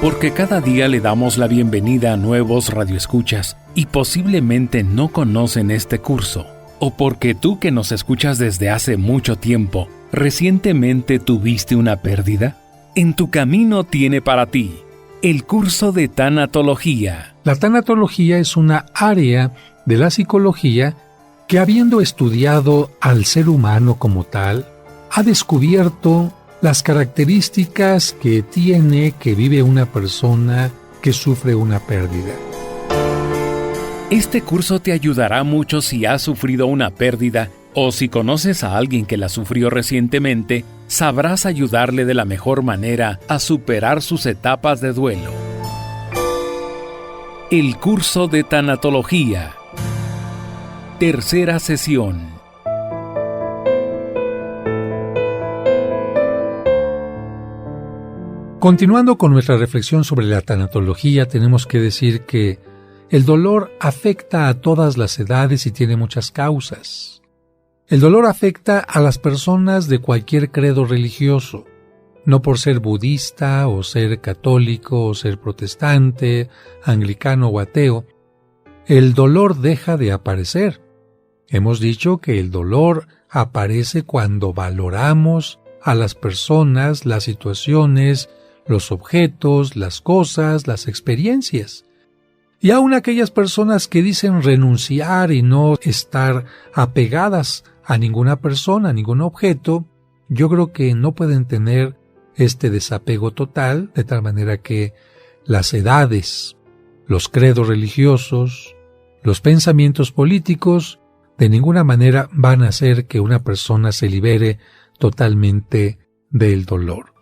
Porque cada día le damos la bienvenida a nuevos radioescuchas y posiblemente no conocen este curso. O porque tú que nos escuchas desde hace mucho tiempo, ¿recientemente tuviste una pérdida? En tu camino tiene para ti el curso de tanatología. La tanatología es una área de la psicología que, habiendo estudiado al ser humano como tal, ha descubierto las características que vive una persona que sufre una pérdida. Este curso te ayudará mucho si has sufrido una pérdida o si conoces a alguien que la sufrió recientemente, sabrás ayudarle de la mejor manera a superar sus etapas de duelo. El curso de tanatología. Tercera sesión. Continuando con nuestra reflexión sobre la tanatología, tenemos que decir que el dolor afecta a todas las edades y tiene muchas causas. El dolor afecta a las personas de cualquier credo religioso, no por ser budista o ser católico o ser protestante, anglicano o ateo. El dolor deja de aparecer. Hemos dicho que el dolor aparece cuando valoramos a las personas, las situaciones, los objetos, las cosas, las experiencias. Y aun aquellas personas que dicen renunciar y no estar apegadas a ninguna persona, a ningún objeto, yo creo que no pueden tener este desapego total, de tal manera que las edades, los credos religiosos, los pensamientos políticos, de ninguna manera van a hacer que una persona se libere totalmente del dolor.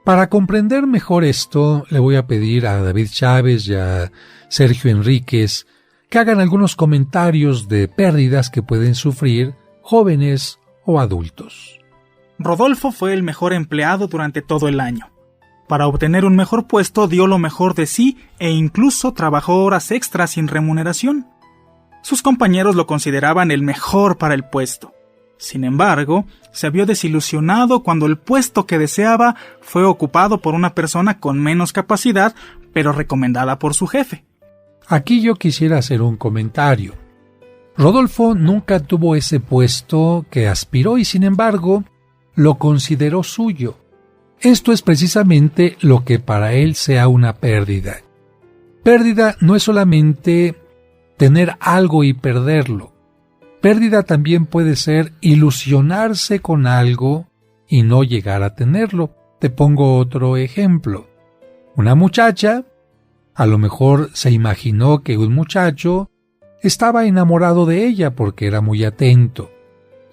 Para comprender mejor esto, le voy a pedir a David Chávez y a Sergio Enríquez que hagan algunos comentarios de pérdidas que pueden sufrir jóvenes o adultos. Rodolfo fue el mejor empleado durante todo el año. Para obtener un mejor puesto dio lo mejor de sí e incluso trabajó horas extras sin remuneración. Sus compañeros lo consideraban el mejor para el puesto. Sin embargo, se vio desilusionado cuando el puesto que deseaba fue ocupado por una persona con menos capacidad, pero recomendada por su jefe. Aquí yo quisiera hacer un comentario. Rodolfo nunca tuvo ese puesto que aspiró y, sin embargo, lo consideró suyo. Esto es precisamente lo que para él sea una pérdida. Pérdida no es solamente tener algo y perderlo. Pérdida también puede ser ilusionarse con algo y no llegar a tenerlo. Te pongo otro ejemplo. Una muchacha, a lo mejor se imaginó que un muchacho estaba enamorado de ella porque era muy atento.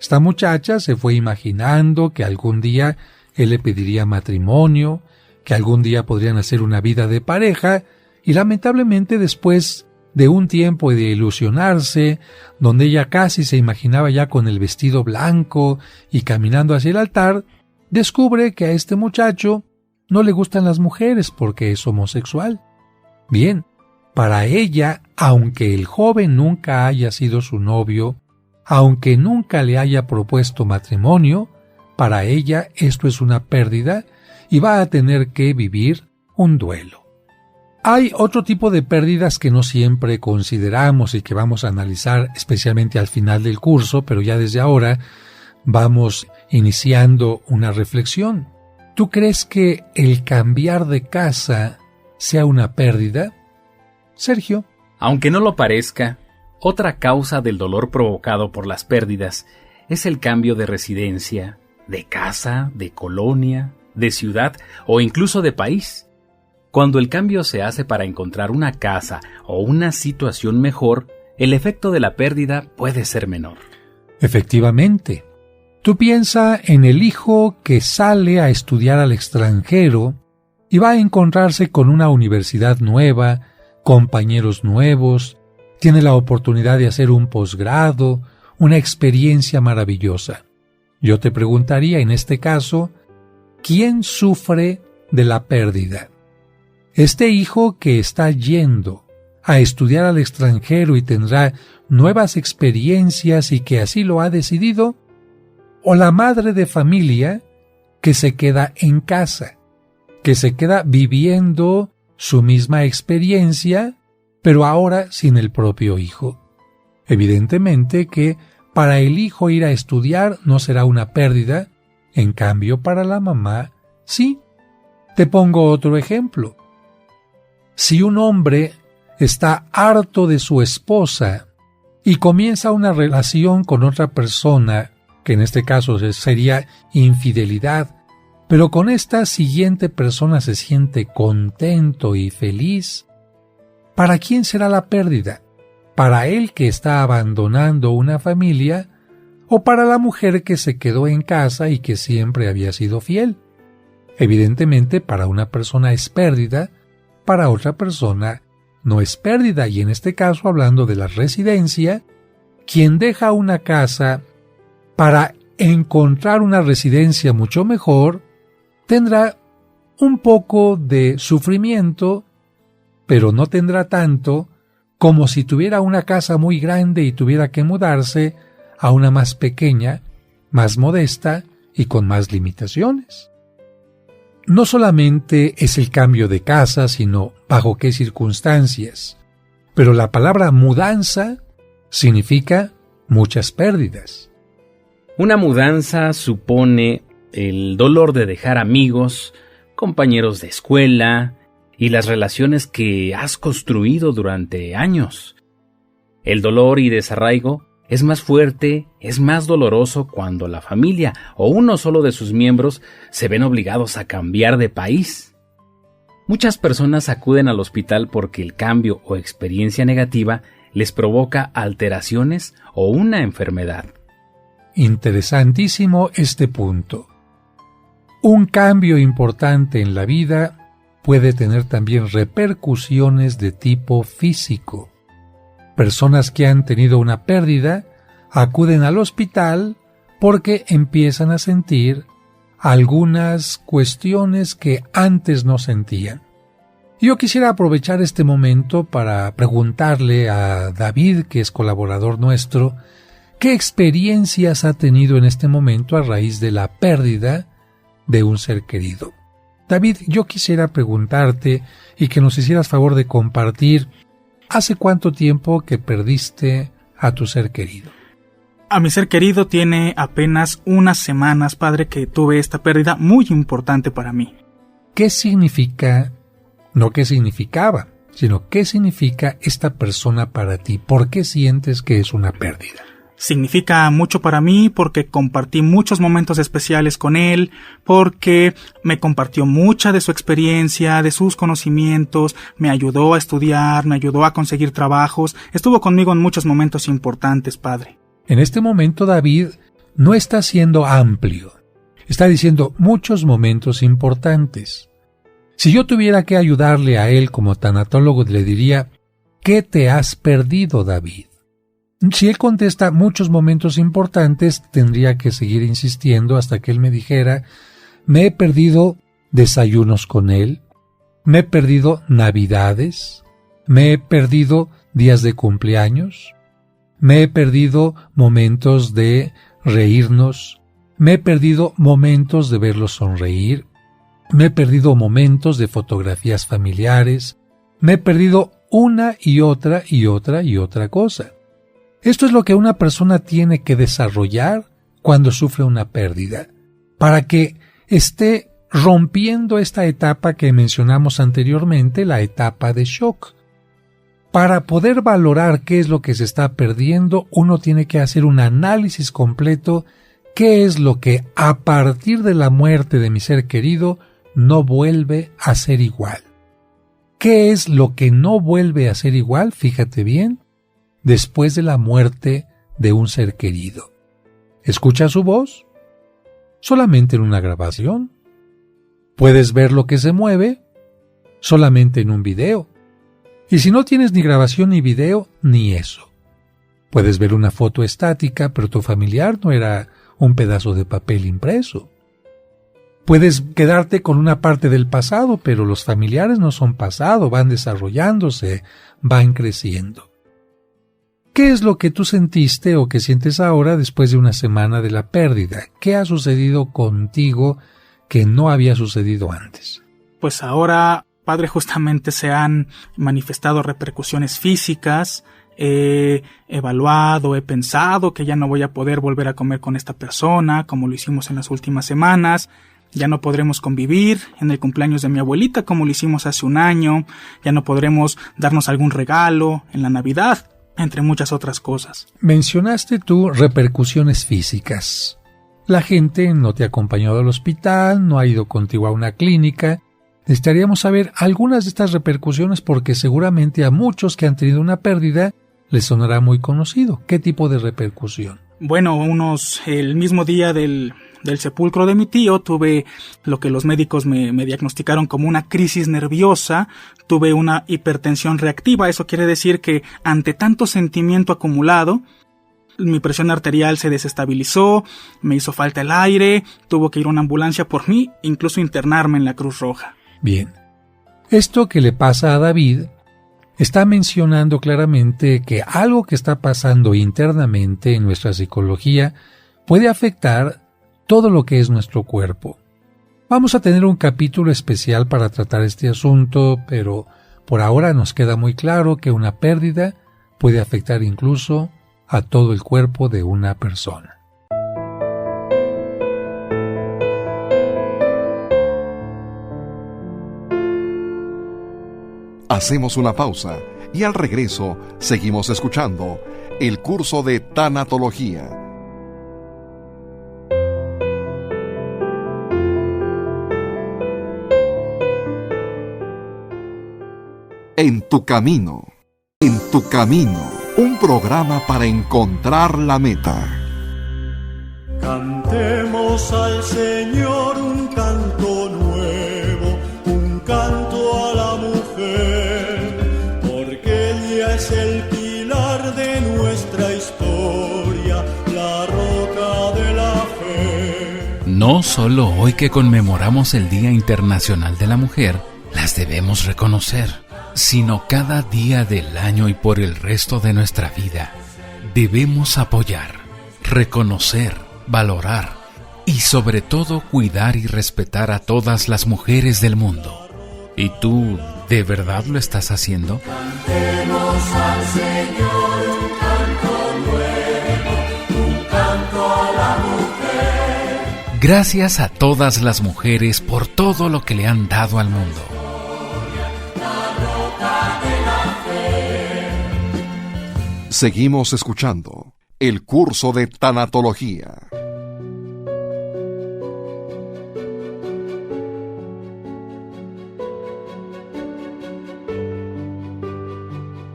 Esta muchacha se fue imaginando que algún día él le pediría matrimonio, que algún día podrían hacer una vida de pareja, y lamentablemente después de un tiempo de ilusionarse, donde ella casi se imaginaba ya con el vestido blanco y caminando hacia el altar, descubre que a este muchacho no le gustan las mujeres porque es homosexual. Bien, para ella, aunque el joven nunca haya sido su novio, aunque nunca le haya propuesto matrimonio, para ella esto es una pérdida y va a tener que vivir un duelo. Hay otro tipo de pérdidas que no siempre consideramos y que vamos a analizar especialmente al final del curso, pero ya desde ahora vamos iniciando una reflexión. ¿Tú crees que el cambiar de casa sea una pérdida? Sergio. Aunque no lo parezca, otra causa del dolor provocado por las pérdidas es el cambio de residencia, de casa, de colonia, de ciudad o incluso de país. Cuando el cambio se hace para encontrar una casa o una situación mejor, el efecto de la pérdida puede ser menor. Efectivamente. Tú piensa en el hijo que sale a estudiar al extranjero y va a encontrarse con una universidad nueva, compañeros nuevos, tiene la oportunidad de hacer un posgrado, una experiencia maravillosa. Yo te preguntaría en este caso, ¿quién sufre de la pérdida? Este hijo que está yendo a estudiar al extranjero y tendrá nuevas experiencias y que así lo ha decidido, o la madre de familia que se queda en casa. que se queda viviendo su misma experiencia, pero ahora sin el propio hijo. Evidentemente que para el hijo ir a estudiar no será una pérdida, en cambio para la mamá sí. Te pongo otro ejemplo. Si un hombre está harto de su esposa y comienza una relación con otra persona, que en este caso sería infidelidad, pero con esta siguiente persona se siente contento y feliz, ¿para quién será la pérdida? ¿Para él que está abandonando una familia o para la mujer que se quedó en casa y que siempre había sido fiel? Evidentemente, para una persona es pérdida, para otra persona no es pérdida, y en este caso, hablando de la residencia, quien deja una casa para encontrar una residencia mucho mejor, tendrá un poco de sufrimiento, pero no tendrá tanto como si tuviera una casa muy grande y tuviera que mudarse a una más pequeña, más modesta y con más limitaciones. No solamente es el cambio de casa, sino bajo qué circunstancias. Pero la palabra mudanza significa muchas pérdidas. Una mudanza supone el dolor de dejar amigos, compañeros de escuela y las relaciones que has construido durante años. El dolor y desarraigo es más fuerte, es más doloroso cuando la familia o uno solo de sus miembros se ven obligados a cambiar de país. Muchas personas acuden al hospital porque el cambio o experiencia negativa les provoca alteraciones o una enfermedad. Interesantísimo este punto. Un cambio importante en la vida puede tener también repercusiones de tipo físico. Personas que han tenido una pérdida acuden al hospital porque empiezan a sentir algunas cuestiones que antes no sentían. Yo quisiera aprovechar este momento para preguntarle a David, que es colaborador nuestro, ¿qué experiencias ha tenido en este momento a raíz de la pérdida de un ser querido? David, yo quisiera preguntarte y que nos hicieras favor de compartir ¿hace cuánto tiempo que perdiste a tu ser querido? A mi ser querido tiene apenas unas semanas, padre, que tuve esta pérdida muy importante para mí. ¿Qué significa, no qué significaba, sino qué significa esta persona para ti? ¿Por qué sientes que es una pérdida? Significa mucho para mí porque compartí muchos momentos especiales con él, porque me compartió mucha de su experiencia, de sus conocimientos, me ayudó a estudiar, me ayudó a conseguir trabajos, estuvo conmigo en muchos momentos importantes, padre. En este momento David no está siendo amplio, está diciendo muchos momentos importantes. Si yo tuviera que ayudarle a él como tanatólogo, le diría, ¿qué te has perdido, David? Si él contesta muchos momentos importantes, tendría que seguir insistiendo hasta que él me dijera, me he perdido desayunos con él, me he perdido navidades, me he perdido días de cumpleaños, me he perdido momentos de reírnos, me he perdido momentos de verlo sonreír, me he perdido momentos de fotografías familiares, me he perdido una y otra y otra y otra cosa. Esto es lo que una persona tiene que desarrollar cuando sufre una pérdida, para que esté rompiendo esta etapa que mencionamos anteriormente, la etapa de shock. Para poder valorar qué es lo que se está perdiendo, uno tiene que hacer un análisis completo, qué es lo que a partir de la muerte de mi ser querido no vuelve a ser igual. ¿Qué es lo que no vuelve a ser igual? Fíjate bien. Después de la muerte de un ser querido. ¿Escucha su voz? Solamente en una grabación. ¿Puedes ver lo que se mueve? Solamente en un video. Y si no tienes ni grabación ni video, ni eso. Puedes ver una foto estática, pero tu familiar no era un pedazo de papel impreso. Puedes quedarte con una parte del pasado, pero los familiares no son pasado, van desarrollándose, van creciendo. ¿Qué es lo que tú sentiste o que sientes ahora después de una semana de la pérdida? ¿Qué ha sucedido contigo que no había sucedido antes? Pues ahora, padre, justamente se han manifestado repercusiones físicas. He evaluado, he pensado que ya no voy a poder volver a comer con esta persona, como lo hicimos en las últimas semanas. Ya no podremos convivir en el cumpleaños de mi abuelita como lo hicimos hace un año. Ya no podremos darnos algún regalo en la Navidad, entre muchas otras cosas. Mencionaste tú repercusiones físicas. La gente no te ha acompañado al hospital, no ha ido contigo a una clínica. Necesitaríamos saber algunas de estas repercusiones porque seguramente a muchos que han tenido una pérdida les sonará muy conocido. ¿Qué tipo de repercusión? Bueno, el mismo día del sepulcro de mi tío tuve lo que los médicos me diagnosticaron como una crisis nerviosa, tuve una hipertensión reactiva. Eso quiere decir que ante tanto sentimiento acumulado, mi presión arterial se desestabilizó, me hizo falta el aire, tuvo que ir una ambulancia por mí, incluso internarme en la Cruz Roja. Bien, esto que le pasa a David está mencionando claramente que algo que está pasando internamente en nuestra psicología puede afectar todo lo que es nuestro cuerpo. Vamos a tener un capítulo especial para tratar este asunto, pero por ahora nos queda muy claro que una pérdida puede afectar incluso a todo el cuerpo de una persona. Hacemos una pausa y al regreso seguimos escuchando el curso de tanatología. En tu camino, un programa para encontrar la meta. Cantemos al Señor un canto nuevo, un canto a la mujer, porque ella es el pilar de nuestra historia, la roca de la fe. No solo hoy que conmemoramos el Día Internacional de la Mujer, las debemos reconocer, sino cada día del año y por el resto de nuestra vida. Debemos apoyar, reconocer, valorar y sobre todo cuidar y respetar a todas las mujeres del mundo. ¿Y tú de verdad lo estás haciendo? Cantemos al Señor un canto nuevo, un canto a la mujer. Gracias a todas las mujeres por todo lo que le han dado al mundo. Seguimos escuchando el curso de tanatología.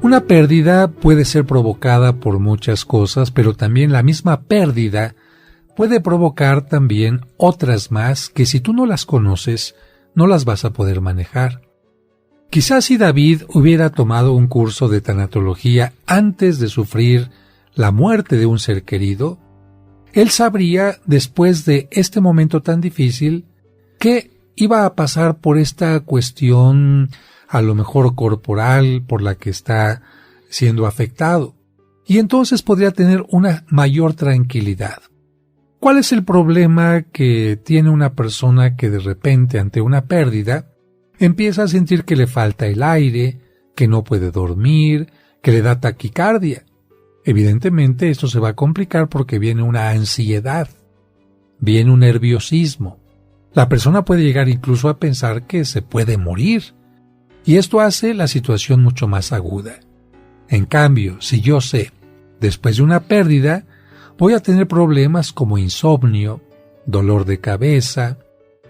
Una pérdida puede ser provocada por muchas cosas, pero también la misma pérdida puede provocar también otras más que si tú no las conoces, no las vas a poder manejar. Quizás si David hubiera tomado un curso de tanatología antes de sufrir la muerte de un ser querido, él sabría, después de este momento tan difícil, que iba a pasar por esta cuestión a lo mejor corporal por la que está siendo afectado, y entonces podría tener una mayor tranquilidad. ¿Cuál es el problema que tiene una persona que de repente ante una pérdida empieza a sentir que le falta el aire, que no puede dormir, que le da taquicardia? Evidentemente esto se va a complicar porque viene una ansiedad, viene un nerviosismo. La persona puede llegar incluso a pensar que se puede morir, y esto hace la situación mucho más aguda. En cambio, si yo sé, después de una pérdida, voy a tener problemas como insomnio, dolor de cabeza,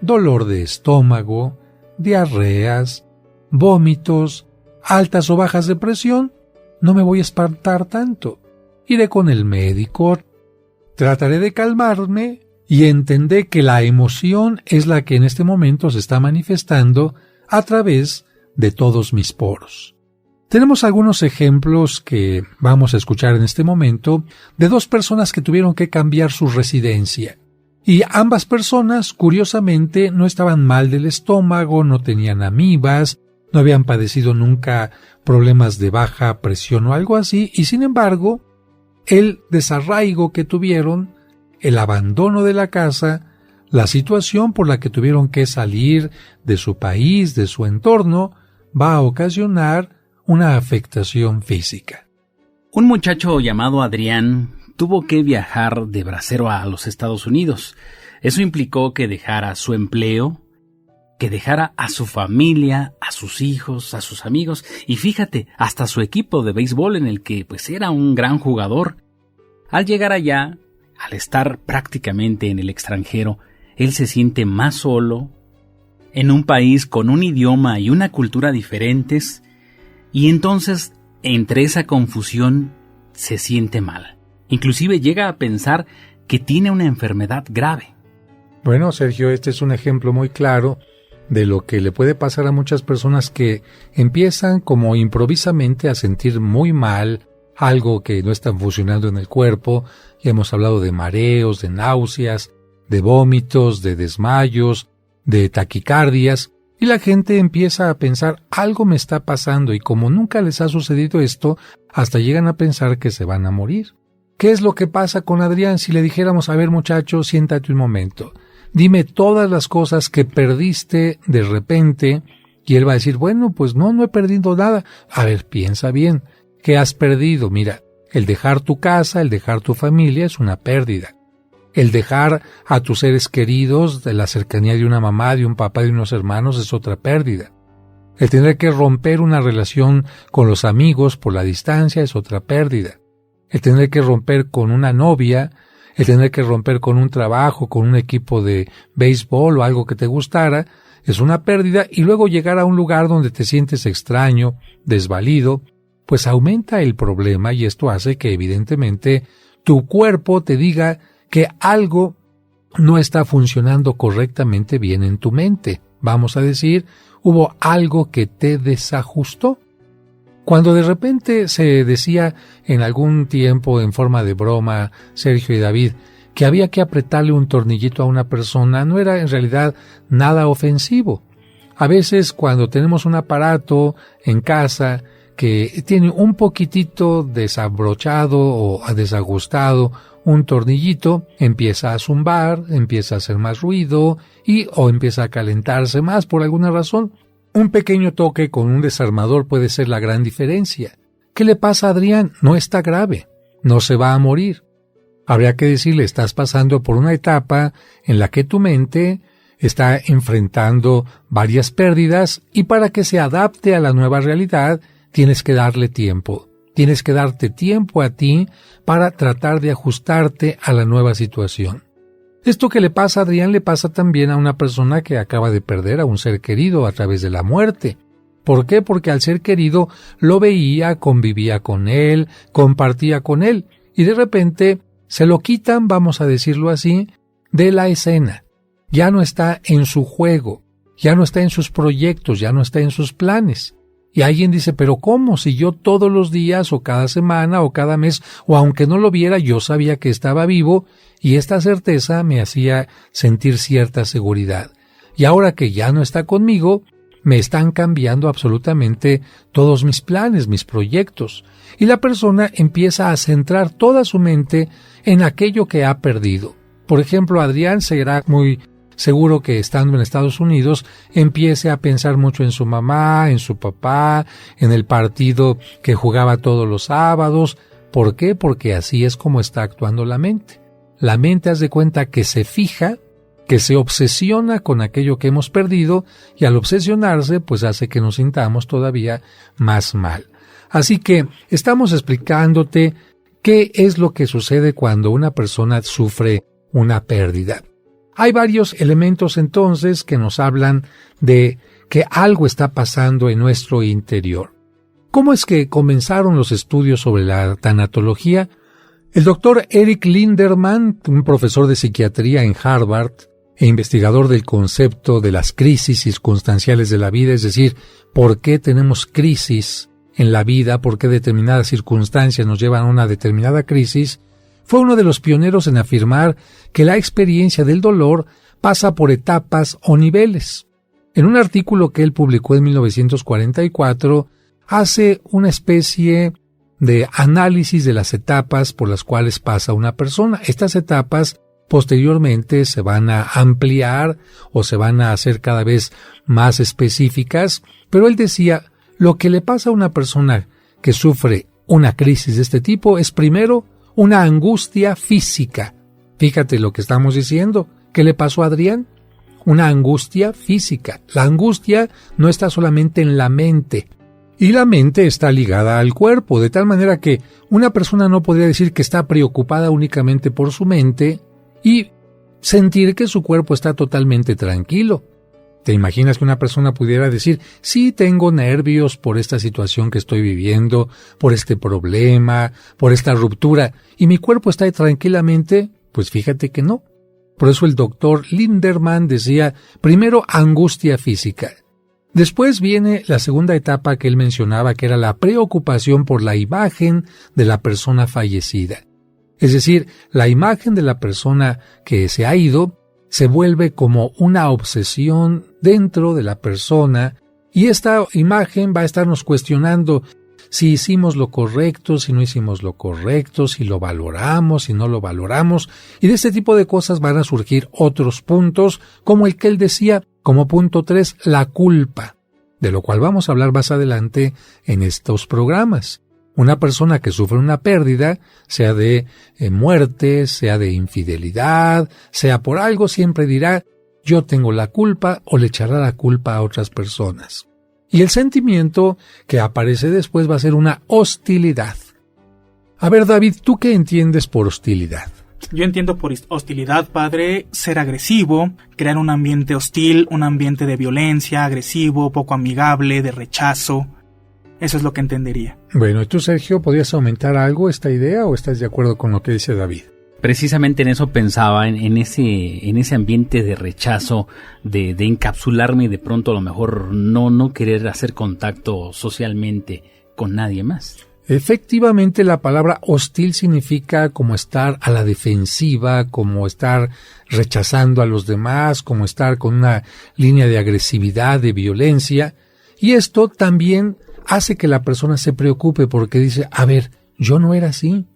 dolor de estómago, diarreas, vómitos, altas o bajas de presión, no me voy a espantar tanto. Iré con el médico, trataré de calmarme y entender que la emoción es la que en este momento se está manifestando a través de todos mis poros. Tenemos algunos ejemplos que vamos a escuchar en este momento de dos personas que tuvieron que cambiar su residencia. Y ambas personas, curiosamente, no estaban mal del estómago, no tenían amibas, no habían padecido nunca problemas de baja presión o algo así, y sin embargo, el desarraigo que tuvieron, el abandono de la casa, La situación por la que tuvieron que salir de su país, de su entorno, va a ocasionar una afectación física. Un muchacho llamado Adrián tuvo que viajar de bracero a los Estados Unidos. Eso implicó que dejara su empleo, que dejara a su familia, a sus hijos, a sus amigos y fíjate, hasta su equipo de béisbol en el que pues era un gran jugador. Al llegar allá, al estar prácticamente en el extranjero, él se siente más solo, en un país con un idioma y una cultura diferentes, y entonces, entre esa confusión, se siente mal. Inclusive llega a pensar que tiene una enfermedad grave. Bueno, Sergio, este es un ejemplo muy claro de lo que le puede pasar a muchas personas que empiezan como improvisamente a sentir muy mal algo que no está funcionando en el cuerpo. Ya hemos hablado de mareos, de náuseas, de vómitos, de desmayos, de taquicardias, y la gente empieza a pensar algo me está pasando y como nunca les ha sucedido esto, hasta llegan a pensar que se van a morir. ¿Qué es lo que pasa con Adrián si le dijéramos, a ver muchacho, siéntate un momento, dime todas las cosas que perdiste de repente? Y él va a decir, bueno, pues no he perdido nada. A ver, piensa bien, ¿qué has perdido? Mira, el dejar tu casa, el dejar tu familia es una pérdida. El dejar a tus seres queridos, de la cercanía de una mamá, de un papá, de unos hermanos, es otra pérdida. El tener que romper una relación con los amigos por la distancia es otra pérdida. El tener que romper con una novia, el tener que romper con un trabajo, con un equipo de béisbol o algo que te gustara, es una pérdida, y luego llegar a un lugar donde te sientes extraño, desvalido, pues aumenta el problema y esto hace que evidentemente tu cuerpo te diga que algo no está funcionando correctamente bien en tu mente. Vamos a decir, hubo algo que te desajustó. Cuando de repente se decía en algún tiempo en forma de broma, Sergio y David, que había que apretarle un tornillito a una persona, no era en realidad nada ofensivo. A veces cuando tenemos un aparato en casa que tiene un poquitito desabrochado o desajustado, un tornillito empieza a zumbar, empieza a hacer más ruido o empieza a calentarse más por alguna razón. Un pequeño toque con un desarmador puede ser la gran diferencia. ¿Qué le pasa a Adrián? No está grave, no se va a morir. Habría que decirle, estás pasando por una etapa en la que tu mente está enfrentando varias pérdidas y para que se adapte a la nueva realidad tienes que darle tiempo. Tienes que darte tiempo a ti para tratar de ajustarte a la nueva situación. Esto que le pasa a Adrián le pasa también a una persona que acaba de perder a un ser querido a través de la muerte. ¿Por qué? Porque al ser querido lo veía, convivía con él, compartía con él, y de repente se lo quitan, vamos a decirlo así, de la escena. Ya no está en su juego, ya no está en sus proyectos, ya no está en sus planes. Y alguien dice, pero ¿cómo? Si yo todos los días o cada semana o cada mes o aunque no lo viera, yo sabía que estaba vivo y esta certeza me hacía sentir cierta seguridad. Y ahora que ya no está conmigo, me están cambiando absolutamente todos mis planes, mis proyectos. Y la persona empieza a centrar toda su mente en aquello que ha perdido. Por ejemplo, Adrián será muy seguro que estando en Estados Unidos empiece a pensar mucho en su mamá, en su papá, en el partido que jugaba todos los sábados. ¿Por qué? Porque así es como está actuando la mente. La mente, haz de cuenta que se fija, que se obsesiona con aquello que hemos perdido y al obsesionarse pues hace que nos sintamos todavía más mal. Así que estamos explicándote qué es lo que sucede cuando una persona sufre una pérdida. Hay varios elementos entonces que nos hablan de que algo está pasando en nuestro interior. ¿Cómo es que comenzaron los estudios sobre la tanatología? El doctor Eric Linderman, un profesor de psiquiatría en Harvard e investigador del concepto de las crisis circunstanciales de la vida, es decir, ¿por qué tenemos crisis en la vida? ¿Por qué determinadas circunstancias nos llevan a una determinada crisis? Fue uno de los pioneros en afirmar que la experiencia del dolor pasa por etapas o niveles. En un artículo que él publicó en 1944, hace una especie de análisis de las etapas por las cuales pasa una persona. Estas etapas posteriormente se van a ampliar o se van a hacer cada vez más específicas, pero él decía, lo que le pasa a una persona que sufre una crisis de este tipo es primero una angustia física. Fíjate lo que estamos diciendo. ¿Qué le pasó a Adrián? Una angustia física. La angustia no está solamente en la mente, y la mente está ligada al cuerpo, de tal manera que una persona no podría decir que está preocupada únicamente por su mente y sentir que su cuerpo está totalmente tranquilo. ¿Te imaginas que una persona pudiera decir, sí, tengo nervios por esta situación que estoy viviendo, por este problema, por esta ruptura, y mi cuerpo está ahí tranquilamente? Pues fíjate que no. Por eso el doctor Linderman decía, primero angustia física. Después viene la segunda etapa que él mencionaba, que era la preocupación por la imagen de la persona fallecida. Es decir, la imagen de la persona que se ha ido se vuelve como una obsesión dentro de la persona, y esta imagen va a estarnos cuestionando si hicimos lo correcto, si no hicimos lo correcto, si lo valoramos, si no lo valoramos, y de este tipo de cosas van a surgir otros puntos, como el que él decía, como punto 3, la culpa, de lo cual vamos a hablar más adelante en estos programas. Una persona que sufre una pérdida, sea de muerte, sea de infidelidad, sea por algo, siempre dirá, yo tengo la culpa, o le echará la culpa a otras personas. Y el sentimiento que aparece después va a ser una hostilidad. A ver, David, ¿tú qué entiendes por hostilidad? Yo entiendo por hostilidad, padre, ser agresivo, crear un ambiente hostil, un ambiente de violencia, agresivo, poco amigable, de rechazo. Eso es lo que entendería. Bueno, ¿y tú, Sergio, podrías aumentar algo esta idea o estás de acuerdo con lo que dice David? Precisamente en eso pensaba, en ese ambiente de rechazo, de encapsularme y de pronto a lo mejor no querer hacer contacto socialmente con nadie más. Efectivamente, la palabra hostil significa como estar a la defensiva, como estar rechazando a los demás, como estar con una línea de agresividad, de violencia, y esto también hace que la persona se preocupe porque dice, a ver, yo no era así.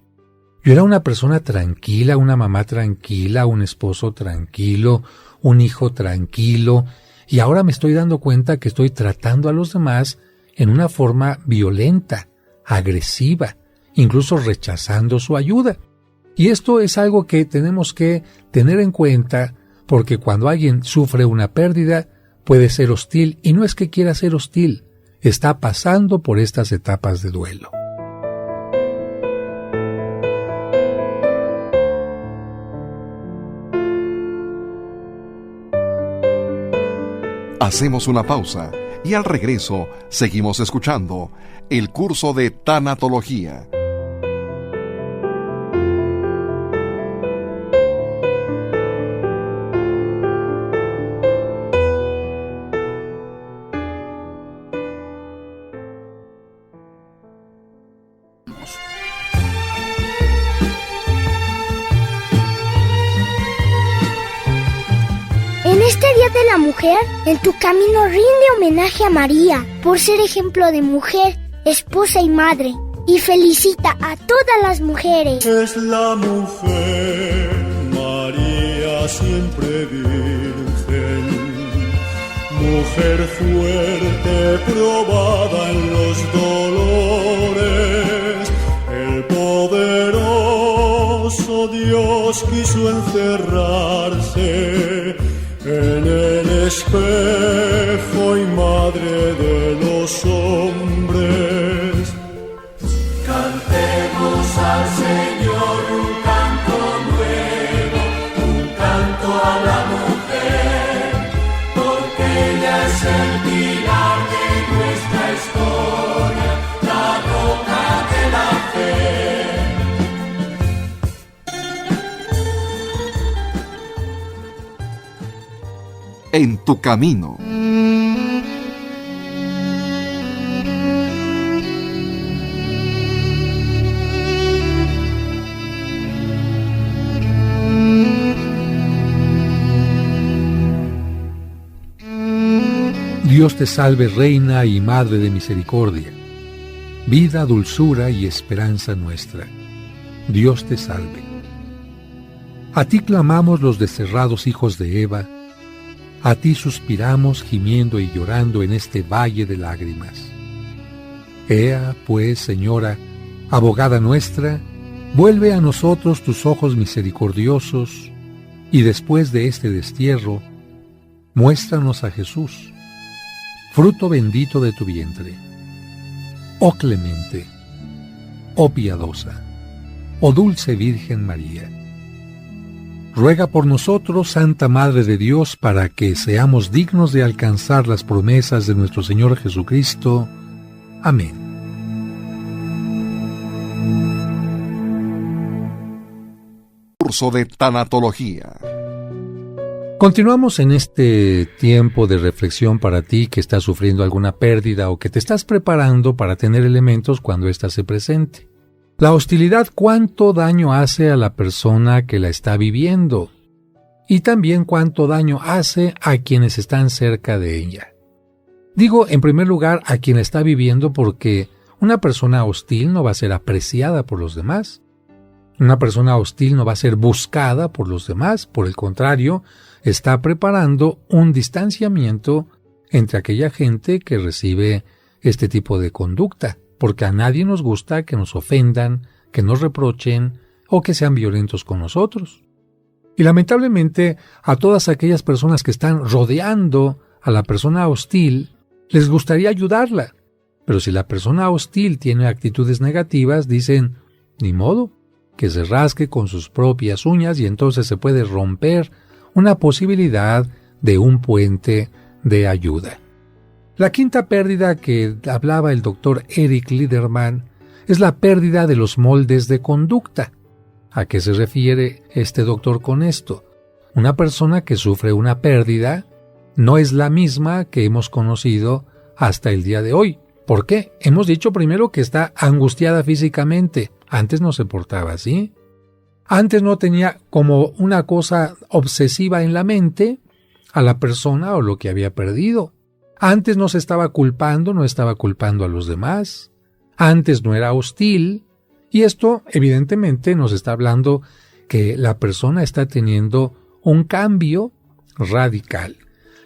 Yo era una persona tranquila, una mamá tranquila, un esposo tranquilo, un hijo tranquilo, y ahora me estoy dando cuenta que estoy tratando a los demás en una forma violenta, agresiva, incluso rechazando su ayuda. Y esto es algo que tenemos que tener en cuenta, porque cuando alguien sufre una pérdida, puede ser hostil, y no es que quiera ser hostil, está pasando por estas etapas de duelo. Hacemos una pausa y al regreso seguimos escuchando el curso de tanatología. En este Día de la Mujer, en tu camino rinde homenaje a María por ser ejemplo de mujer, esposa y madre, y felicita a todas las mujeres. Es la mujer, María siempre virgen, mujer fuerte, probada en los dolores. El poderoso Dios quiso encerrarse en el espejo y madre de los hombres. Cantemos al Señor un canto nuevo, un canto a la mujer, porque ella es el pilar de nuestra historia, la roca de la fe. En tu camino. Dios te salve, Reina y Madre de Misericordia, vida, dulzura y esperanza nuestra. Dios te salve. A ti clamamos los desterrados hijos de Eva, a ti suspiramos gimiendo y llorando en este valle de lágrimas. Ea, pues, Señora, abogada nuestra, vuelve a nosotros tus ojos misericordiosos, y después de este destierro, muéstranos a Jesús, fruto bendito de tu vientre. Oh clemente, oh piadosa, oh dulce Virgen María, ruega por nosotros, Santa Madre de Dios, para que seamos dignos de alcanzar las promesas de nuestro Señor Jesucristo. Amén. Curso de Tanatología. Continuamos en este tiempo de reflexión para ti que estás sufriendo alguna pérdida o que te estás preparando para tener elementos cuando ésta se presente. La hostilidad, ¿cuánto daño hace a la persona que la está viviendo? Y también cuánto daño hace a quienes están cerca de ella. Digo, en primer lugar, a quien la está viviendo porque una persona hostil no va a ser apreciada por los demás. Una persona hostil no va a ser buscada por los demás. Por el contrario, está preparando un distanciamiento entre aquella gente que recibe este tipo de conducta. Porque a nadie nos gusta que nos ofendan, que nos reprochen o que sean violentos con nosotros. Y lamentablemente a todas aquellas personas que están rodeando a la persona hostil, les gustaría ayudarla. Pero si la persona hostil tiene actitudes negativas, dicen, ni modo, que se rasque con sus propias uñas y entonces se puede romper una posibilidad de un puente de ayuda. La quinta pérdida que hablaba el doctor Eric Liederman es la pérdida de los moldes de conducta. ¿A qué se refiere este doctor con esto? Una persona que sufre una pérdida no es la misma que hemos conocido hasta el día de hoy. ¿Por qué? Hemos dicho primero que está angustiada físicamente. Antes no se portaba así. Antes no tenía como una cosa obsesiva en la mente a la persona o lo que había perdido. Antes no se estaba culpando, no estaba culpando a los demás. Antes no era hostil. Y esto, evidentemente, nos está hablando que la persona está teniendo un cambio radical.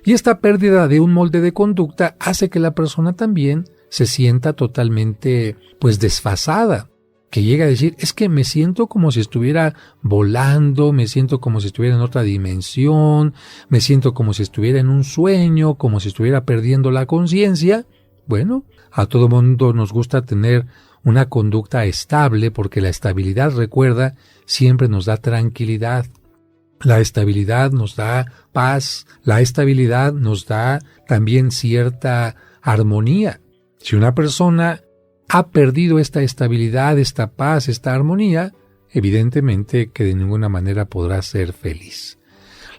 Y esta pérdida de un molde de conducta hace que la persona también se sienta totalmente, desfasada. Que llega a decir, es que me siento como si estuviera volando, me siento como si estuviera en otra dimensión, me siento como si estuviera en un sueño, como si estuviera perdiendo la conciencia. Bueno, a todo mundo nos gusta tener una conducta estable porque la estabilidad, recuerda, siempre nos da tranquilidad. La estabilidad nos da paz, la estabilidad nos da también cierta armonía. Si una persona ha perdido esta estabilidad, esta paz, esta armonía, evidentemente que de ninguna manera podrá ser feliz.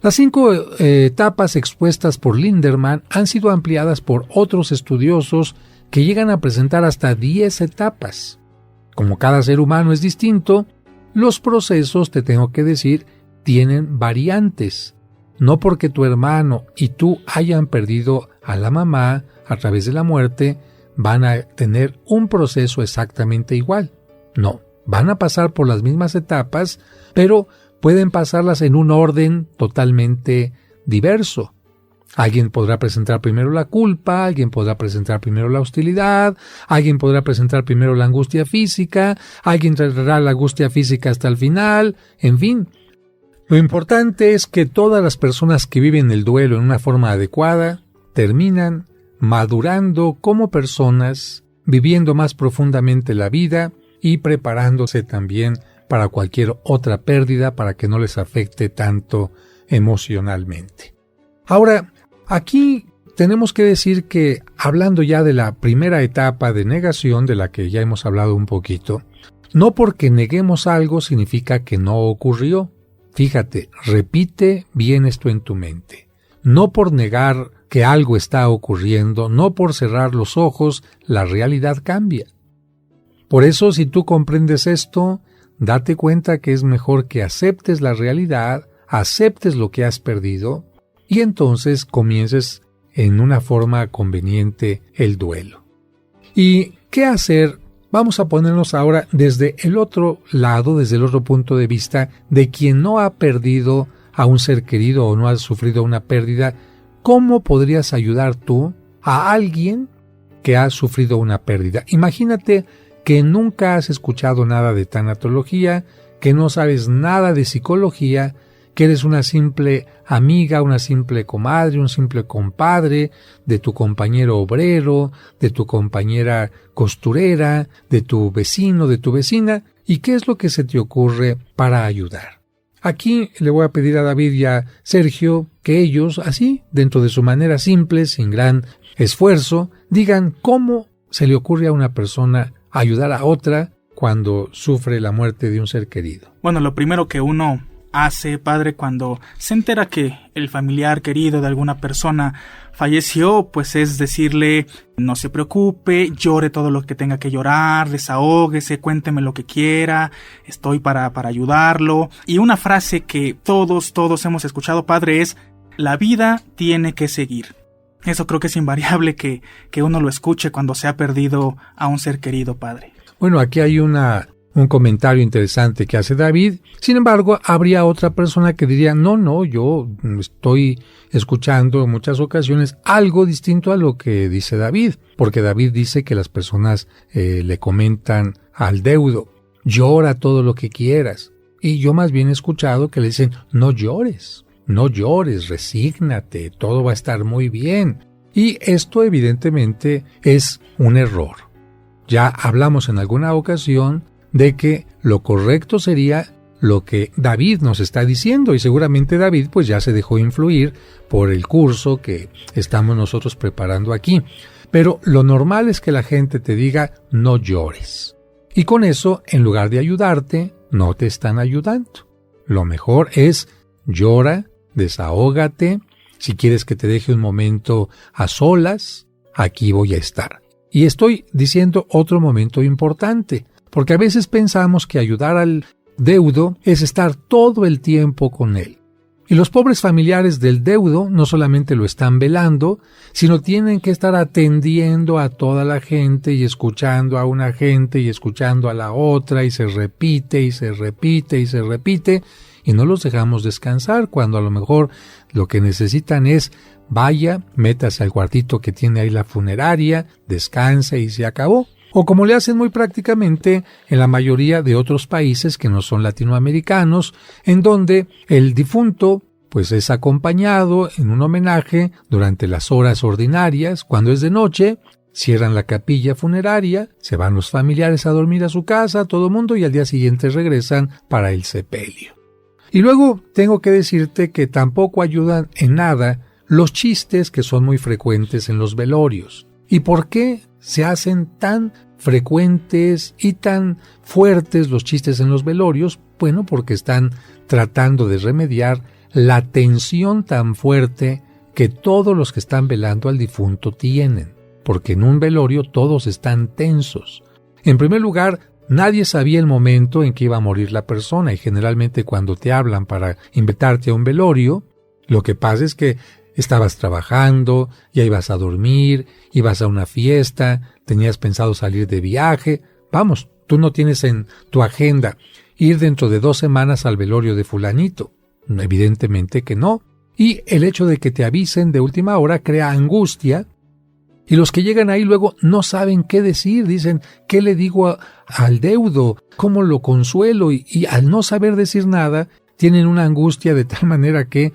Las 5 etapas expuestas por Liederman han sido ampliadas por otros estudiosos que llegan a presentar hasta 10 etapas. Como cada ser humano es distinto, los procesos, te tengo que decir, tienen variantes. No porque tu hermano y tú hayan perdido a la mamá a través de la muerte, van a tener un proceso exactamente igual. No, van a pasar por las mismas etapas, pero pueden pasarlas en un orden totalmente diverso. Alguien podrá presentar primero la culpa, alguien podrá presentar primero la hostilidad, alguien podrá presentar primero la angustia física, alguien traerá la angustia física hasta el final, en fin. Lo importante es que todas las personas que viven el duelo en una forma adecuada terminan madurando como personas, viviendo más profundamente la vida y preparándose también para cualquier otra pérdida para que no les afecte tanto emocionalmente. Ahora, aquí tenemos que decir que, hablando ya de la primera etapa de negación, de la que ya hemos hablado un poquito, no porque neguemos algo significa que no ocurrió. Fíjate, repite bien esto en tu mente. No por negar que algo está ocurriendo, no por cerrar los ojos, la realidad cambia. Por eso, si tú comprendes esto, date cuenta que es mejor que aceptes la realidad, aceptes lo que has perdido, y entonces comiences en una forma conveniente el duelo. ¿Y qué hacer vamos a ponernos ahora desde el otro lado, desde el otro punto de vista de quien no ha perdido a un ser querido o no ha sufrido una pérdida. ¿Cómo podrías ayudar tú a alguien que ha sufrido una pérdida? Imagínate que nunca has escuchado nada de tanatología, que no sabes nada de psicología, que eres una simple amiga, una simple comadre, un simple compadre de tu compañero obrero, de tu compañera costurera, de tu vecino, de tu vecina. ¿Y qué es lo que se te ocurre para ayudar? Aquí le voy a pedir a David y a Sergio que ellos, así, dentro de su manera simple, sin gran esfuerzo, digan cómo se le ocurre a una persona ayudar a otra cuando sufre la muerte de un ser querido. Bueno, lo primero que uno hace, padre, cuando se entera que el familiar querido de alguna persona falleció, pues es decirle: no se preocupe, llore todo lo que tenga que llorar, desahóguese, cuénteme lo que quiera, estoy para ayudarlo. Y una frase que todos hemos escuchado, padre, es: la vida tiene que seguir. Eso creo que es invariable que uno lo escuche cuando se ha perdido a un ser querido, padre. Bueno, aquí hay un comentario interesante que hace David. Sin embargo, habría otra persona que diría: no, yo estoy escuchando en muchas ocasiones algo distinto a lo que dice David, porque David dice que las personas le comentan al deudo: llora todo lo que quieras. Y yo más bien he escuchado que le dicen: no llores, resígnate, todo va a estar muy bien. Y esto evidentemente es un error. Ya hablamos en alguna ocasión de que lo correcto sería lo que David nos está diciendo, y seguramente David pues ya se dejó influir por el curso que estamos nosotros preparando aquí. Pero lo normal es que la gente te diga: no llores. Y con eso, en lugar de ayudarte, no te están ayudando. Lo mejor es: llora, desahógate. Si quieres que te deje un momento a solas, aquí voy a estar. Y estoy diciendo otro momento importante, porque a veces pensamos que ayudar al deudo es estar todo el tiempo con él. Y los pobres familiares del deudo no solamente lo están velando, sino tienen que estar atendiendo a toda la gente y escuchando a una gente y escuchando a la otra, y se repite y se repite y se repite, y no los dejamos descansar cuando a lo mejor lo que necesitan es: vaya, métase al cuartito que tiene ahí la funeraria, descanse y se acabó. O como le hacen muy prácticamente en la mayoría de otros países que no son latinoamericanos, en donde el difunto pues es acompañado en un homenaje durante las horas ordinarias. Cuando es de noche, cierran la capilla funeraria, se van los familiares a dormir a su casa, todo mundo, y al día siguiente regresan para el sepelio. Y luego tengo que decirte que tampoco ayudan en nada los chistes que son muy frecuentes en los velorios. ¿Y por qué se hacen tan frecuentes y tan fuertes los chistes en los velorios? Bueno, porque están tratando de remediar la tensión tan fuerte que todos los que están velando al difunto tienen. Porque en un velorio todos están tensos. En primer lugar, nadie sabía el momento en que iba a morir la persona, y generalmente cuando te hablan para invitarte a un velorio, lo que pasa es que estabas trabajando, ya ibas a dormir, ibas a una fiesta, tenías pensado salir de viaje. Vamos, tú no tienes en tu agenda ir dentro de 2 semanas al velorio de fulanito. Evidentemente que no. Y el hecho de que te avisen de última hora crea angustia, y los que llegan ahí luego no saben qué decir. Dicen: ¿qué le digo al deudo? ¿Cómo lo consuelo? Y al no saber decir nada, tienen una angustia de tal manera que,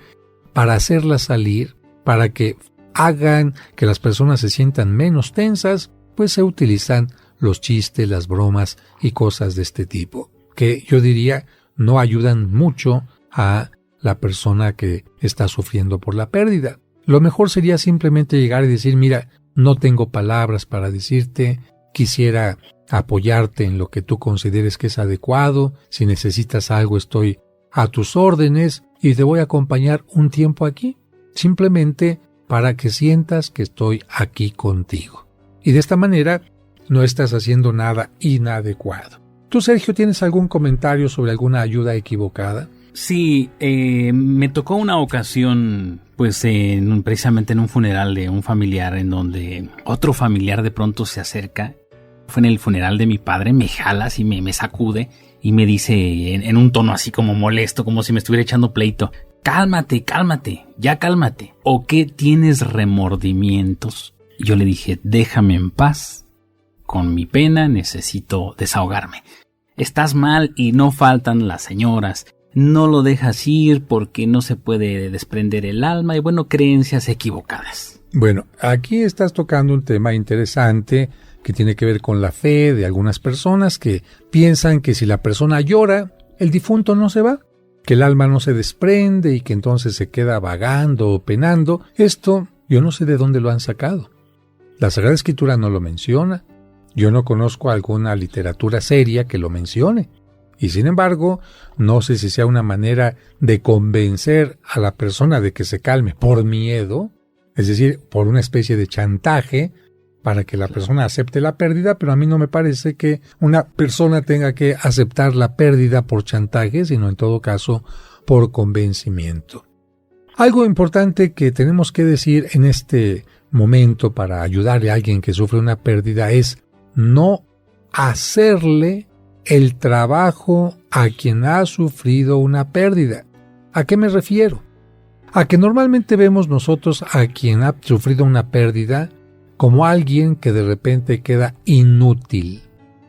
para hacerla salir, para que hagan que las personas se sientan menos tensas, pues se utilizan los chistes, las bromas y cosas de este tipo, que yo diría no ayudan mucho a la persona que está sufriendo por la pérdida. Lo mejor sería simplemente llegar y decir: mira, no tengo palabras para decirte, quisiera apoyarte en lo que tú consideres que es adecuado, si necesitas algo estoy a tus órdenes y te voy a acompañar un tiempo aquí, simplemente para que sientas que estoy aquí contigo. Y de esta manera no estás haciendo nada inadecuado. ¿Tú, Sergio, tienes algún comentario sobre alguna ayuda equivocada? Sí, me tocó una ocasión, pues precisamente en un funeral de un familiar, en donde otro familiar de pronto se acerca Fue en el funeral de mi padre, me jala así, me sacude y me dice en un tono así como molesto, como si me estuviera echando pleito: cálmate, ya cálmate. ¿O qué tienes remordimientos? Y yo le dije: déjame en paz, con mi pena necesito desahogarme. Estás mal y no faltan las señoras. No lo dejas ir porque no se puede desprender el alma y creencias equivocadas. Bueno, aquí estás tocando un tema interesante que tiene que ver con la fe de algunas personas que piensan que si la persona llora, el difunto no se va, que el alma no se desprende y que entonces se queda vagando o penando. Esto yo no sé de dónde lo han sacado. La Sagrada Escritura no lo menciona. Yo no conozco alguna literatura seria que lo mencione. Y sin embargo, no sé si sea una manera de convencer a la persona de que se calme por miedo, es decir, por una especie de chantaje para que la persona acepte la pérdida, pero a mí no me parece que una persona tenga que aceptar la pérdida por chantaje, sino en todo caso por convencimiento. Algo importante que tenemos que decir en este momento para ayudarle a alguien que sufre una pérdida es no hacerle el trabajo a quien ha sufrido una pérdida. ¿A qué me refiero? A que normalmente vemos nosotros a quien ha sufrido una pérdida como alguien que de repente queda inútil,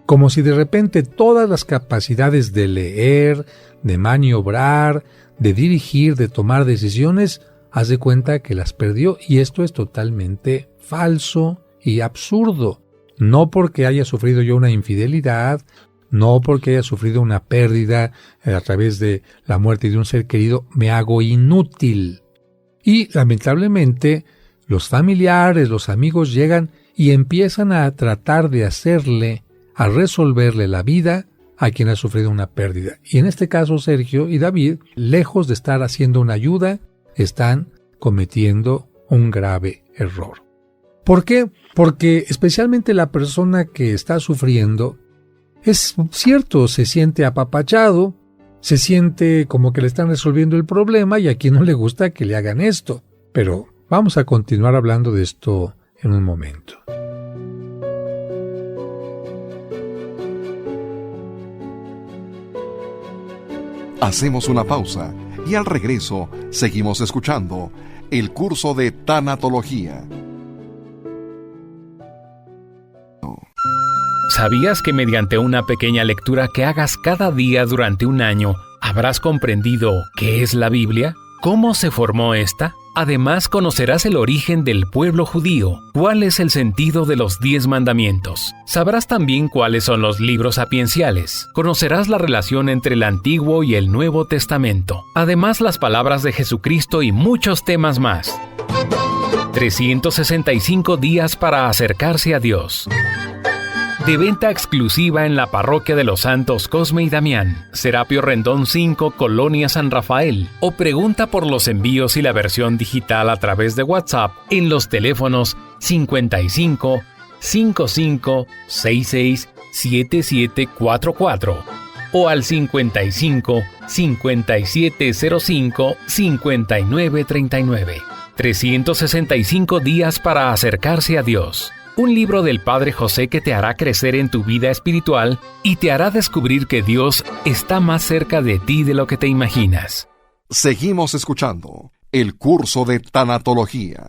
como si de repente todas las capacidades de leer, de maniobrar, de dirigir, de tomar decisiones, haz de cuenta que las perdió, y esto es totalmente falso y absurdo. No porque haya sufrido yo una infidelidad, no porque haya sufrido una pérdida a través de la muerte de un ser querido, me hago inútil. Y lamentablemente los familiares, los amigos llegan y empiezan a tratar de a resolverle la vida a quien ha sufrido una pérdida. Y en este caso Sergio y David, lejos de estar haciendo una ayuda, están cometiendo un grave error. ¿Por qué? Porque especialmente la persona que está sufriendo, es cierto, se siente apapachado, se siente como que le están resolviendo el problema y a quien no le gusta que le hagan esto. Pero vamos a continuar hablando de esto en un momento. Hacemos una pausa y al regreso seguimos escuchando el curso de tanatología. ¿Sabías que mediante una pequeña lectura que hagas cada día durante un año, habrás comprendido qué es la Biblia? ¿Cómo se formó esta? Además, conocerás el origen del pueblo judío, cuál es el sentido de los 10 mandamientos. Sabrás también cuáles son los libros sapienciales. Conocerás la relación entre el Antiguo y el Nuevo Testamento. Además, las palabras de Jesucristo y muchos temas más. 365 días para acercarse a Dios. De venta exclusiva en la parroquia de los Santos Cosme y Damián, Serapio Rendón 5, Colonia San Rafael, o pregunta por los envíos y la versión digital a través de WhatsApp en los teléfonos 55 55 66 7744 o al 55 5705 5939. 365 días para acercarse a Dios. Un libro del Padre José que te hará crecer en tu vida espiritual y te hará descubrir que Dios está más cerca de ti de lo que te imaginas. Seguimos escuchando el curso de tanatología.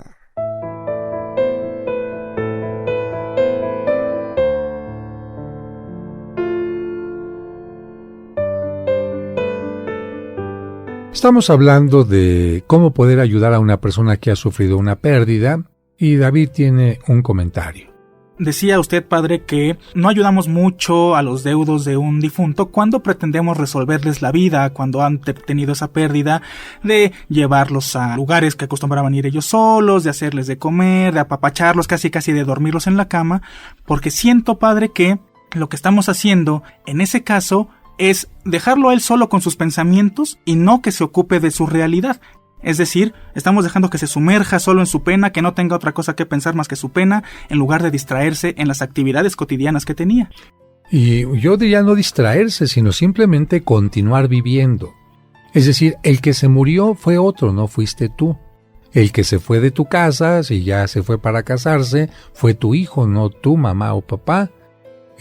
Estamos hablando de cómo poder ayudar a una persona que ha sufrido una pérdida. Y David tiene un comentario. Decía usted, padre, que no ayudamos mucho a los deudos de un difunto cuando pretendemos resolverles la vida, cuando han tenido esa pérdida, de llevarlos a lugares que acostumbraban ir ellos solos, de hacerles de comer, de apapacharlos, casi de dormirlos en la cama, porque siento, padre, que lo que estamos haciendo en ese caso es dejarlo a él solo con sus pensamientos y no que se ocupe de su realidad. Es decir, estamos dejando que se sumerja solo en su pena, que no tenga otra cosa que pensar más que su pena, en lugar de distraerse en las actividades cotidianas que tenía. Y yo diría no distraerse, sino simplemente continuar viviendo. Es decir, el que se murió fue otro, no fuiste tú. El que se fue de tu casa, si ya se fue para casarse, fue tu hijo, no tu mamá o papá.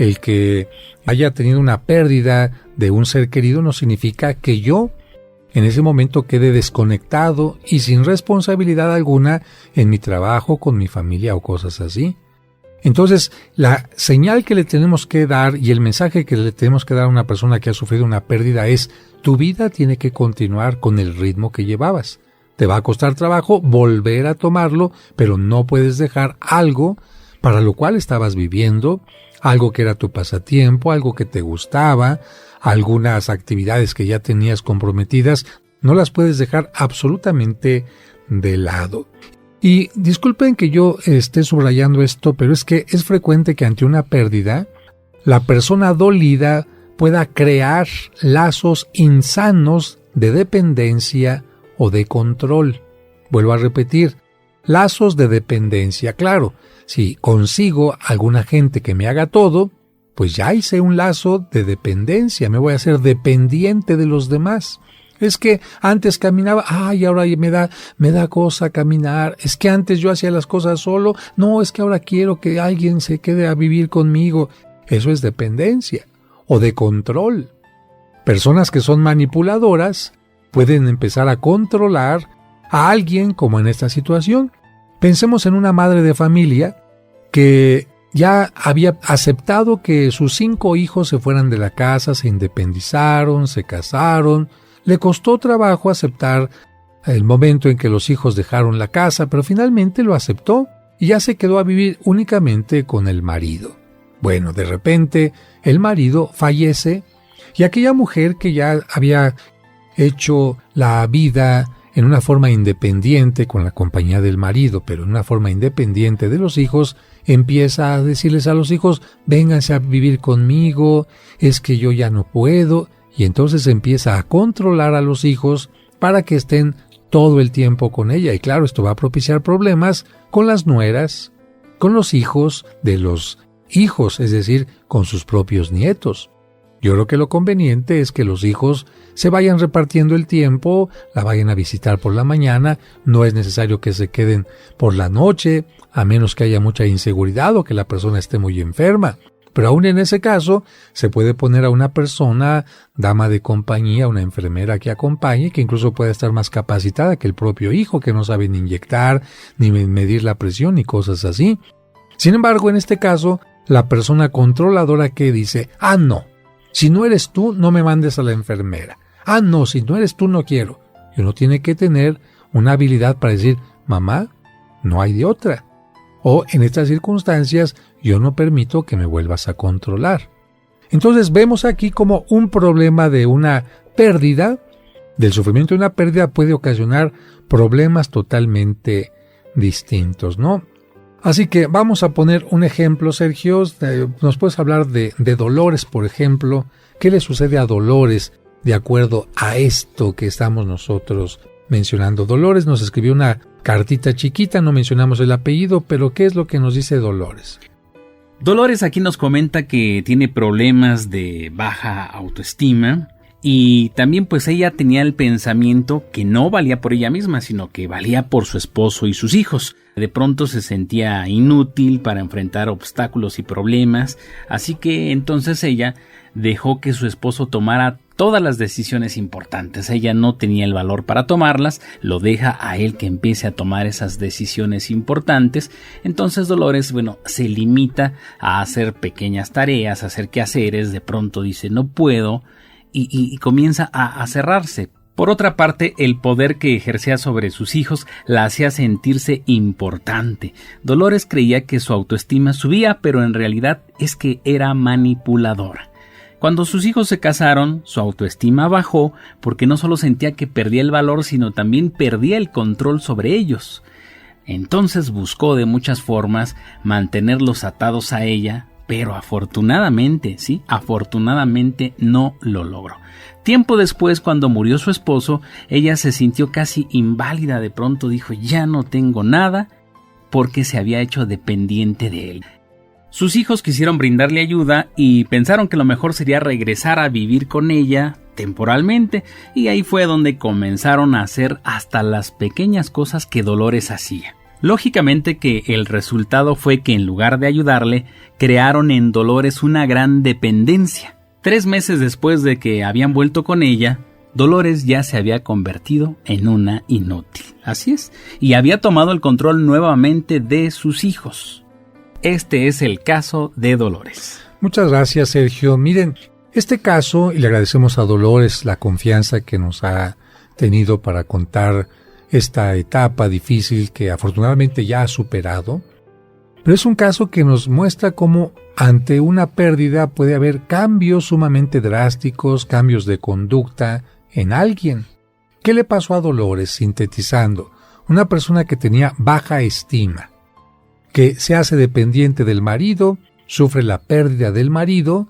El que haya tenido una pérdida de un ser querido no significa que yo en ese momento quede desconectado y sin responsabilidad alguna en mi trabajo, con mi familia o cosas así. Entonces, la señal que le tenemos que dar y el mensaje que le tenemos que dar a una persona que ha sufrido una pérdida es: tu vida tiene que continuar con el ritmo que llevabas. Te va a costar trabajo volver a tomarlo, pero no puedes dejar algo para lo cual estabas viviendo, algo que era tu pasatiempo, algo que te gustaba, algunas actividades que ya tenías comprometidas, no las puedes dejar absolutamente de lado. Y disculpen que yo esté subrayando esto, pero es que es frecuente que ante una pérdida, la persona dolida pueda crear lazos insanos de dependencia o de control. Vuelvo a repetir, lazos de dependencia. Claro, si consigo alguna gente que me haga todo, pues ya hice un lazo de dependencia, me voy a hacer dependiente de los demás. Es que antes caminaba, ahora me da cosa caminar. Es que antes yo hacía las cosas solo. No, es que ahora quiero que alguien se quede a vivir conmigo. Eso es dependencia o de control. Personas que son manipuladoras pueden empezar a controlar a alguien como en esta situación. Pensemos en una madre de familia que ya había aceptado que sus 5 hijos se fueran de la casa, se independizaron, se casaron. Le costó trabajo aceptar el momento en que los hijos dejaron la casa, pero finalmente lo aceptó y ya se quedó a vivir únicamente con el marido. Bueno, de repente el marido fallece y aquella mujer que ya había hecho la vida en una forma independiente con la compañía del marido, pero en una forma independiente de los hijos, empieza a decirles a los hijos: vénganse a vivir conmigo, es que yo ya no puedo. Y entonces empieza a controlar a los hijos para que estén todo el tiempo con ella. Y claro, esto va a propiciar problemas con las nueras, con los hijos de los hijos, es decir, con sus propios nietos. Yo creo que lo conveniente es que los hijos se vayan repartiendo el tiempo, la vayan a visitar por la mañana, no es necesario que se queden por la noche, a menos que haya mucha inseguridad o que la persona esté muy enferma. Pero aún en ese caso, se puede poner a una persona, dama de compañía, una enfermera que acompañe, que incluso puede estar más capacitada que el propio hijo, que no sabe ni inyectar, ni medir la presión, ni cosas así. Sin embargo, en este caso, la persona controladora que dice: no, si no eres tú, no me mandes a la enfermera. No, si no eres tú, no quiero. Y uno tiene que tener una habilidad para decir: mamá, no hay de otra. O en estas circunstancias, yo no permito que me vuelvas a controlar. Entonces vemos aquí como un problema de una pérdida, del sufrimiento de una pérdida, puede ocasionar problemas totalmente distintos, ¿no? Así que vamos a poner un ejemplo, Sergio. ¿Nos puedes hablar de Dolores, por ejemplo? ¿Qué le sucede a Dolores de acuerdo a esto que estamos nosotros mencionando? Dolores nos escribió una cartita chiquita, no mencionamos el apellido, pero ¿qué es lo que nos dice Dolores? Dolores aquí nos comenta que tiene problemas de baja autoestima y también pues ella tenía el pensamiento que no valía por ella misma, sino que valía por su esposo y sus hijos. De pronto se sentía inútil para enfrentar obstáculos y problemas, así que entonces ella dejó que su esposo tomara todas las decisiones importantes. Ella no tenía el valor para tomarlas, lo deja a él que empiece a tomar esas decisiones importantes. Entonces Dolores, se limita a hacer pequeñas tareas, a hacer quehaceres, de pronto dice no puedo y comienza a cerrarse. Por otra parte, el poder que ejercía sobre sus hijos la hacía sentirse importante. Dolores creía que su autoestima subía, pero en realidad es que era manipuladora. Cuando sus hijos se casaron, su autoestima bajó porque no solo sentía que perdía el valor, sino también perdía el control sobre ellos. Entonces buscó de muchas formas mantenerlos atados a ella, pero afortunadamente no lo logró. Tiempo después, cuando murió su esposo, ella se sintió casi inválida. De pronto dijo: ya no tengo nada, porque se había hecho dependiente de él. Sus hijos quisieron brindarle ayuda y pensaron que lo mejor sería regresar a vivir con ella temporalmente, y ahí fue donde comenzaron a hacer hasta las pequeñas cosas que Dolores hacía. Lógicamente que el resultado fue que en lugar de ayudarle, crearon en Dolores una gran dependencia. 3 meses después de que habían vuelto con ella, Dolores ya se había convertido en una inútil. Así es, y había tomado el control nuevamente de sus hijos. Este es el caso de Dolores. Muchas gracias, Sergio. Miren, este caso, y le agradecemos a Dolores la confianza que nos ha tenido para contar esta etapa difícil que afortunadamente ya ha superado, pero es un caso que nos muestra cómo ante una pérdida puede haber cambios sumamente drásticos, cambios de conducta en alguien. ¿Qué le pasó a Dolores? Sintetizando, una persona que tenía baja estima, que se hace dependiente del marido, sufre la pérdida del marido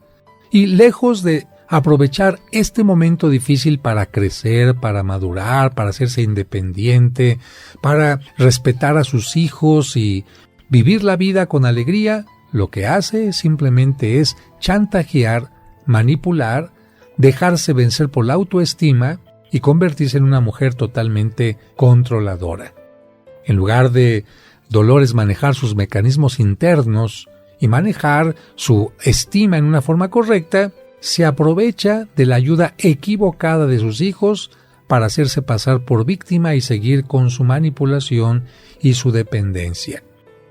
y lejos de aprovechar este momento difícil para crecer, para madurar, para hacerse independiente, para respetar a sus hijos y vivir la vida con alegría, lo que hace simplemente es chantajear, manipular, dejarse vencer por la autoestima y convertirse en una mujer totalmente controladora. En lugar de Dolores manejar sus mecanismos internos y manejar su estima en una forma correcta, se aprovecha de la ayuda equivocada de sus hijos para hacerse pasar por víctima y seguir con su manipulación y su dependencia.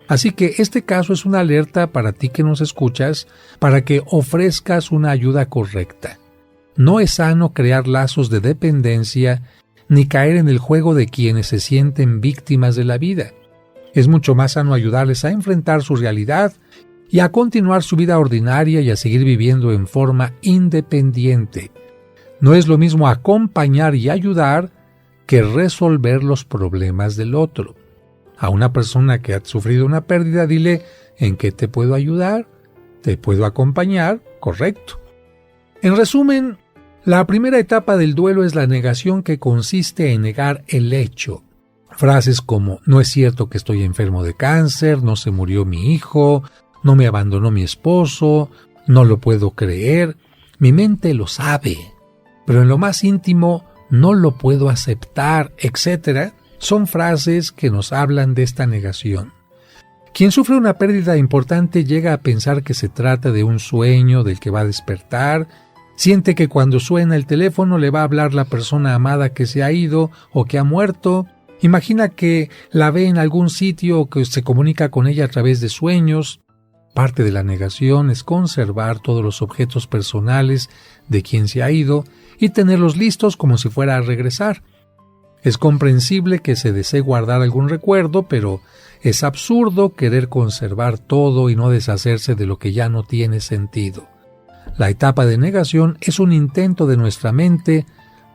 Así que este caso es una alerta para ti que nos escuchas, para que ofrezcas una ayuda correcta. No es sano crear lazos de dependencia ni caer en el juego de quienes se sienten víctimas de la vida. Es mucho más sano ayudarles a enfrentar su realidad y a continuar su vida ordinaria y a seguir viviendo en forma independiente. No es lo mismo acompañar y ayudar que resolver los problemas del otro. A una persona que ha sufrido una pérdida, dile: ¿en qué te puedo ayudar? ¿Te puedo acompañar? Correcto. En resumen, la primera etapa del duelo es la negación, que consiste en negar el hecho. Frases como: no es cierto que estoy enfermo de cáncer, no se murió mi hijo, no me abandonó mi esposo, no lo puedo creer, mi mente lo sabe, pero en lo más íntimo no lo puedo aceptar, etc., son frases que nos hablan de esta negación. Quien sufre una pérdida importante llega a pensar que se trata de un sueño del que va a despertar, siente que cuando suena el teléfono le va a hablar la persona amada que se ha ido o que ha muerto, imagina que la ve en algún sitio o que se comunica con ella a través de sueños. Parte de la negación es conservar todos los objetos personales de quien se ha ido y tenerlos listos como si fuera a regresar. Es comprensible que se desee guardar algún recuerdo, pero es absurdo querer conservar todo y no deshacerse de lo que ya no tiene sentido. La etapa de negación es un intento de nuestra mente,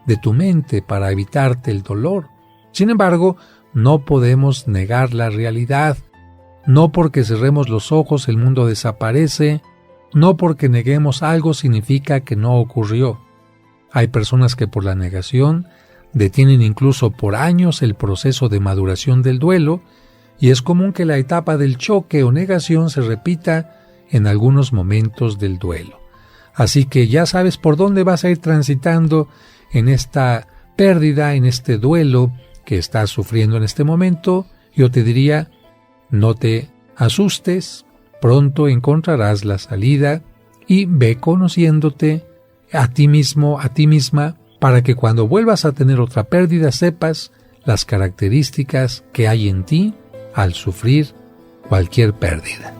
de tu mente, para evitarte el dolor. Sin embargo, no podemos negar la realidad. No porque cerremos los ojos el mundo desaparece, no porque neguemos algo significa que no ocurrió. Hay personas que por la negación detienen incluso por años el proceso de maduración del duelo, y es común que la etapa del choque o negación se repita en algunos momentos del duelo. Así que ya sabes por dónde vas a ir transitando en esta pérdida, en este duelo que estás sufriendo en este momento. Yo te diría: no te asustes, pronto encontrarás la salida y ve conociéndote a ti mismo, a ti misma, para que cuando vuelvas a tener otra pérdida sepas las características que hay en ti al sufrir cualquier pérdida.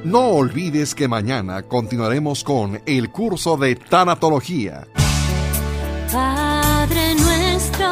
No olvides que mañana continuaremos con el curso de tanatología. Padre nuestro